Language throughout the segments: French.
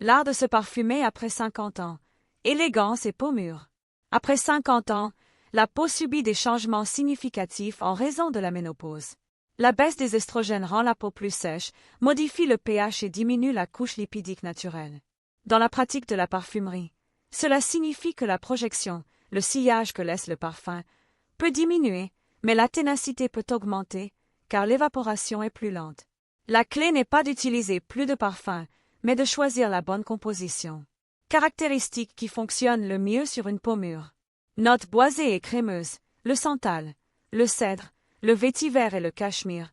L'art de se parfumer après 50 ans. Élégance et peau mûre. Après 50 ans, la peau subit des changements significatifs en raison de la ménopause. La baisse des estrogènes rend la peau plus sèche, modifie le pH et diminue la couche lipidique naturelle. Dans la pratique de la parfumerie, cela signifie que la projection, le sillage que laisse le parfum, peut diminuer, mais la ténacité peut augmenter, car l'évaporation est plus lente. La clé n'est pas d'utiliser plus de parfum, mais de choisir la bonne composition. Caractéristiques qui fonctionnent le mieux sur une peau mûre. Notes boisées et crémeuses, le santal, le cèdre, le vétiver et le cachemire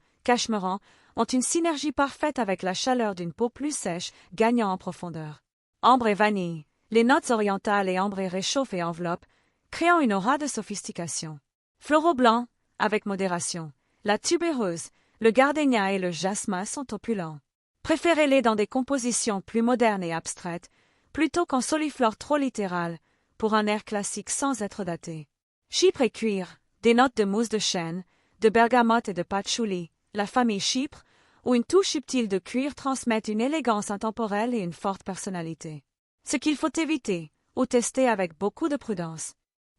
ont une synergie parfaite avec la chaleur d'une peau plus sèche, gagnant en profondeur. Ambre et vanille, les notes orientales et ambrées réchauffent et enveloppent, créant une aura de sophistication. Floraux blancs, avec modération. La tubéreuse, le gardénia et le jasmin sont opulents. Préférez-les dans des compositions plus modernes et abstraites, plutôt qu'en soliflore trop littérale, pour un air classique sans être daté. Chypre et cuir, des notes de mousse de chêne, de bergamote et de patchouli, la famille chypre, où une touche subtile de cuir transmettent une élégance intemporelle et une forte personnalité. Ce qu'il faut éviter, ou tester avec beaucoup de prudence.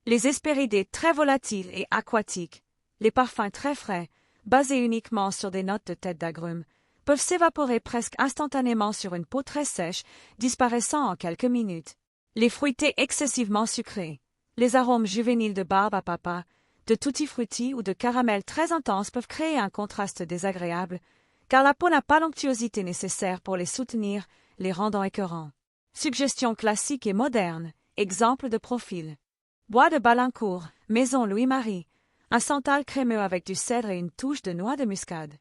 Les hespéridés très volatiles et aquatiques, les parfums très frais, basés uniquement sur des notes de tête d'agrumes, peuvent s'évaporer presque instantanément sur une peau très sèche, disparaissant en quelques minutes. Les fruités excessivement sucrés, les arômes juvéniles de barbe à papa, de tutti frutti ou de caramel très intense peuvent créer un contraste désagréable, car la peau n'a pas l'onctuosité nécessaire pour les soutenir, les rendant écœurants. Suggestions classiques et modernes, exemple de profil. Bois de Balincourt, Maison Louis-Marie, un santal crémeux avec du cèdre et une touche de noix de muscade.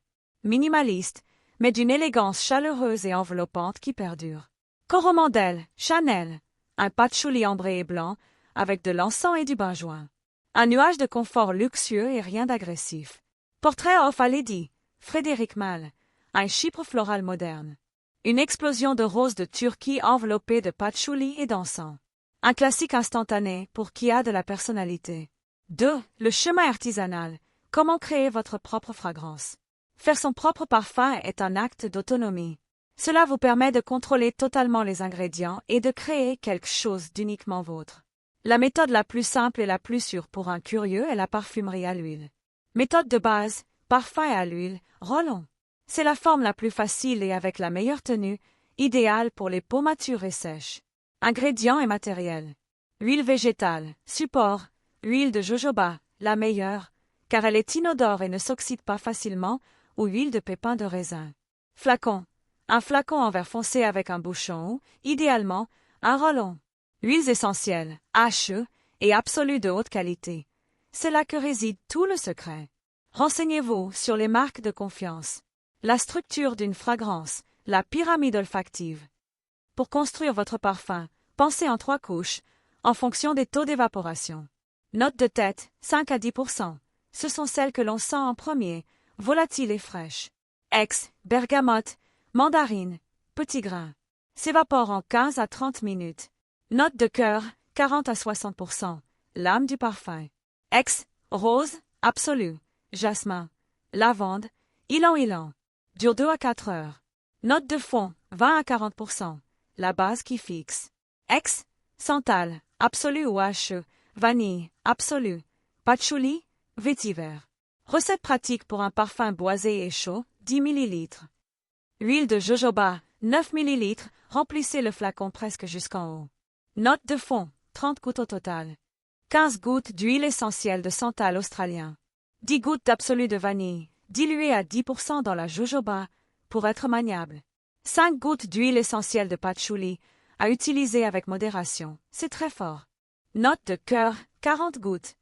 Minimaliste, mais d'une élégance chaleureuse et enveloppante qui perdure. Coromandel, Chanel, un patchouli ambré et blanc, avec de l'encens et du benjoin. Un nuage de confort luxueux et rien d'agressif. Portrait of a Lady, Frédéric Malle, un chypre floral moderne. Une explosion de roses de Turquie enveloppée de patchouli et d'encens. Un classique instantané pour qui a de la personnalité. 2. Le chemin artisanal. Comment créer votre propre fragrance. Faire son propre parfum est un acte d'autonomie. Cela vous permet de contrôler totalement les ingrédients et de créer quelque chose d'uniquement vôtre. La méthode la plus simple et la plus sûre pour un curieux est la parfumerie à l'huile. Méthode de base, parfum à l'huile, roll-on. C'est la forme la plus facile et avec la meilleure tenue, idéale pour les peaux matures et sèches. Ingrédients et matériels. Huile végétale, support, huile de jojoba, la meilleure, car elle est inodore et ne s'oxyde pas facilement, ou huile de pépins de raisin. Flacon. Un flacon en verre foncé avec un bouchon ou, idéalement, un roll-on. Huiles essentielles, HE, et absolues de haute qualité. C'est là que réside tout le secret. Renseignez-vous sur les marques de confiance. La structure d'une fragrance, la pyramide olfactive. Pour construire votre parfum, pensez en 3 couches, en fonction des taux d'évaporation. Notes de tête, 5 à 10%. Ce sont celles que l'on sent en premier, volatiles et fraîches. Bergamote, mandarine, petit grain. S'évapore en 15 à 30 minutes. Note de cœur, 40 à 60%. L'âme du parfum. Rose, absolu. Jasmin. Lavande, ylang-ylang. Dure 2 à 4 heures. Note de fond, 20 à 40%. La base qui fixe. Santal, absolu ou HE. Vanille, absolu. Patchouli, vétiver. Recette pratique pour un parfum boisé et chaud, 10 ml. Huile de jojoba, 9 ml, remplissez le flacon presque jusqu'en haut. Note de fond, 30 gouttes au total. 15 gouttes d'huile essentielle de santal australien. 10 gouttes d'absolu de vanille, diluées à 10% dans la jojoba, pour être maniable. 5 gouttes d'huile essentielle de patchouli, à utiliser avec modération, c'est très fort. Note de cœur, 40 gouttes.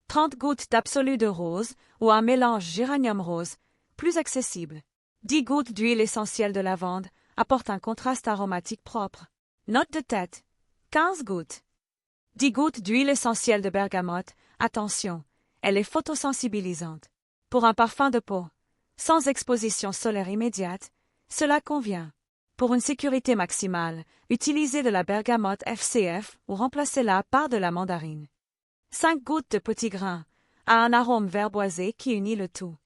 30 gouttes d'absolu de rose, ou un mélange géranium rose, plus accessible. 10 gouttes d'huile essentielle de lavande, apporte un contraste aromatique propre. Note de tête, 15 gouttes. 10 gouttes d'huile essentielle de bergamote, attention, elle est photosensibilisante. Pour un parfum de peau, sans exposition solaire immédiate, cela convient. Pour une sécurité maximale, utilisez de la bergamote FCF ou remplacez-la par de la mandarine. 5 gouttes de petits grains, à un arôme verboisé qui unit le tout.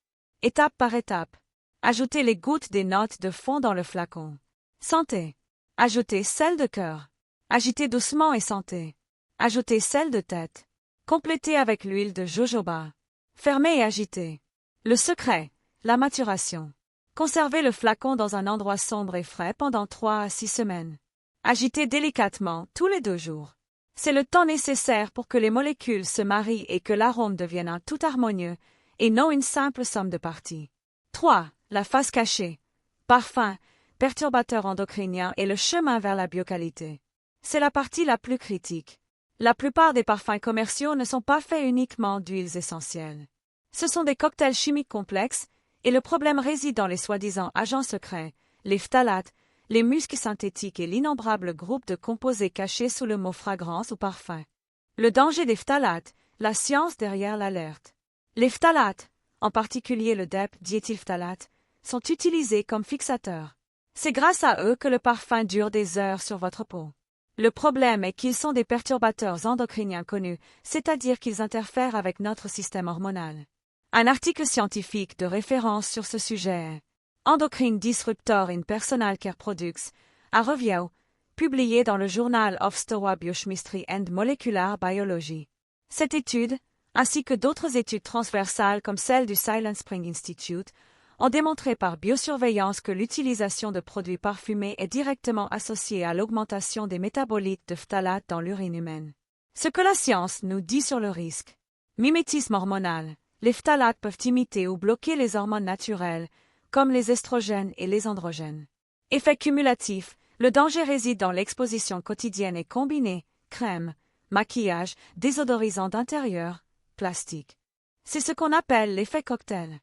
Étape par étape. Ajoutez les gouttes des notes de fond dans le flacon. Sentez. Ajoutez sel de cœur. Agitez doucement et sentez. Ajoutez sel de tête. Complétez avec l'huile de jojoba. Fermez et agitez. Le secret, la maturation. Conservez le flacon dans un endroit sombre et frais pendant 3 à 6 semaines. Agitez délicatement tous les 2 jours. C'est le temps nécessaire pour que les molécules se marient et que l'arôme devienne un tout harmonieux, et non une simple somme de parties. 3. La face cachée. Parfum, perturbateur endocrinien et le chemin vers la bioqualité. C'est la partie la plus critique. La plupart des parfums commerciaux ne sont pas faits uniquement d'huiles essentielles. Ce sont des cocktails chimiques complexes, et le problème réside dans les soi-disant agents secrets, les phtalates, les muscs synthétiques et l'innombrable groupe de composés cachés sous le mot fragrance ou parfum. Le danger des phtalates, la science derrière l'alerte. Les phtalates, en particulier le DEP-diéthylphtalate, sont utilisés comme fixateurs. C'est grâce à eux que le parfum dure des heures sur votre peau. Le problème est qu'ils sont des perturbateurs endocriniens connus, c'est-à-dire qu'ils interfèrent avec notre système hormonal. Un article scientifique de référence sur ce sujet est Endocrine Disruptor in Personal Care Products, à Review, publié dans le Journal of Stoa Biochemistry and Molecular Biology. Cette étude, ainsi que d'autres études transversales comme celle du Silent Spring Institute, ont démontré par biosurveillance que l'utilisation de produits parfumés est directement associée à l'augmentation des métabolites de phtalates dans l'urine humaine. Ce que la science nous dit sur le risque. Mimétisme hormonal. Les phtalates peuvent imiter ou bloquer les hormones naturelles, comme les estrogènes et les androgènes. Effet cumulatif. Le danger réside dans l'exposition quotidienne et combinée, crème, maquillage, désodorisant d'intérieur, plastique. C'est ce qu'on appelle l'effet cocktail.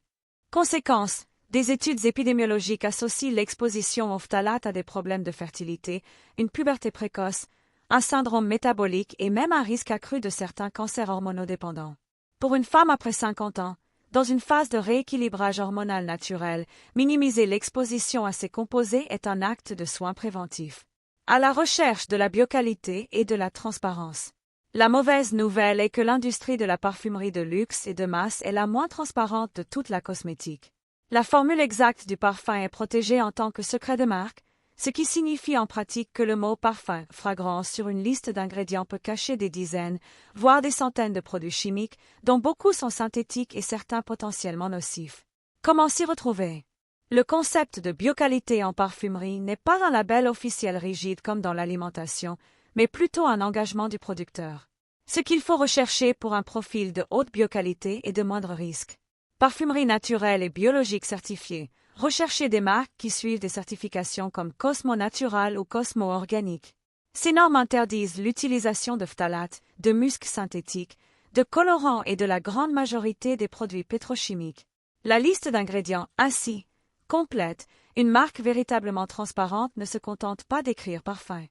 Conséquence, des études épidémiologiques associent l'exposition aux phtalates à des problèmes de fertilité, une puberté précoce, un syndrome métabolique et même un risque accru de certains cancers hormonodépendants. Pour une femme après 50 ans, dans une phase de rééquilibrage hormonal naturel, minimiser l'exposition à ces composés est un acte de soin préventif. À la recherche de la bioqualité et de la transparence. La mauvaise nouvelle est que l'industrie de la parfumerie de luxe et de masse est la moins transparente de toute la cosmétique. La formule exacte du parfum est protégée en tant que secret de marque, ce qui signifie en pratique que le mot parfum, fragrance sur une liste d'ingrédients peut cacher des dizaines, voire des centaines de produits chimiques, dont beaucoup sont synthétiques et certains potentiellement nocifs. Comment s'y retrouver? Le concept de bioqualité en parfumerie n'est pas un label officiel rigide comme dans l'alimentation, mais plutôt un engagement du producteur. Ce qu'il faut rechercher pour un profil de haute bioqualité et de moindre risque. Parfumerie naturelle et biologique certifiée. Recherchez des marques qui suivent des certifications comme Cosmo Natural ou Cosmo Organique. Ces normes interdisent l'utilisation de phtalates, de muscs synthétiques, de colorants et de la grande majorité des produits pétrochimiques. La liste d'ingrédients ainsi complète, une marque véritablement transparente ne se contente pas d'écrire parfum.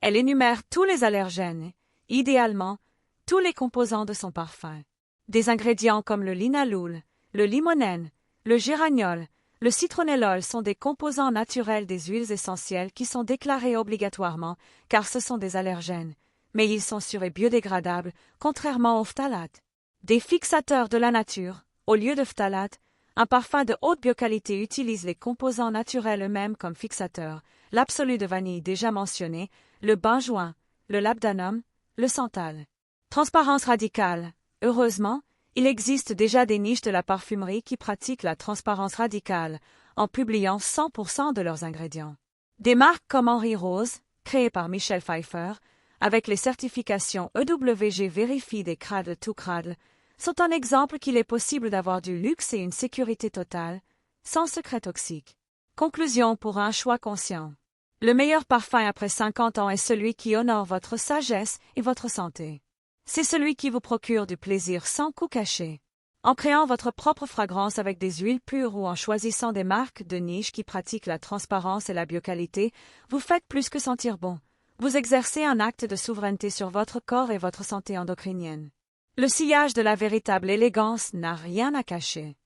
Elle énumère tous les allergènes, idéalement, tous les composants de son parfum. Des ingrédients comme le linalool, le limonène, le géraniol, le citronnellol sont des composants naturels des huiles essentielles qui sont déclarés obligatoirement, car ce sont des allergènes, mais ils sont sûrs et biodégradables, contrairement aux phtalates. Des fixateurs de la nature, au lieu de phtalates, un parfum de haute bioqualité utilise les composants naturels eux-mêmes comme fixateurs, l'absolu de vanille déjà mentionné, le benjoin, le labdanum, le santal. Transparence radicale. Heureusement, il existe déjà des niches de la parfumerie qui pratiquent la transparence radicale, en publiant 100% de leurs ingrédients. Des marques comme Henri Rose, créées par Michel Pfeiffer, avec les certifications EWG Verifie des Cradle to Cradle, sont un exemple qu'il est possible d'avoir du luxe et une sécurité totale, sans secret toxique. Conclusion pour un choix conscient. Le meilleur parfum après 50 ans est celui qui honore votre sagesse et votre santé. C'est celui qui vous procure du plaisir sans coût caché. En créant votre propre fragrance avec des huiles pures ou en choisissant des marques de niche qui pratiquent la transparence et la bioqualité, vous faites plus que sentir bon. Vous exercez un acte de souveraineté sur votre corps et votre santé endocrinienne. Le sillage de la véritable élégance n'a rien à cacher.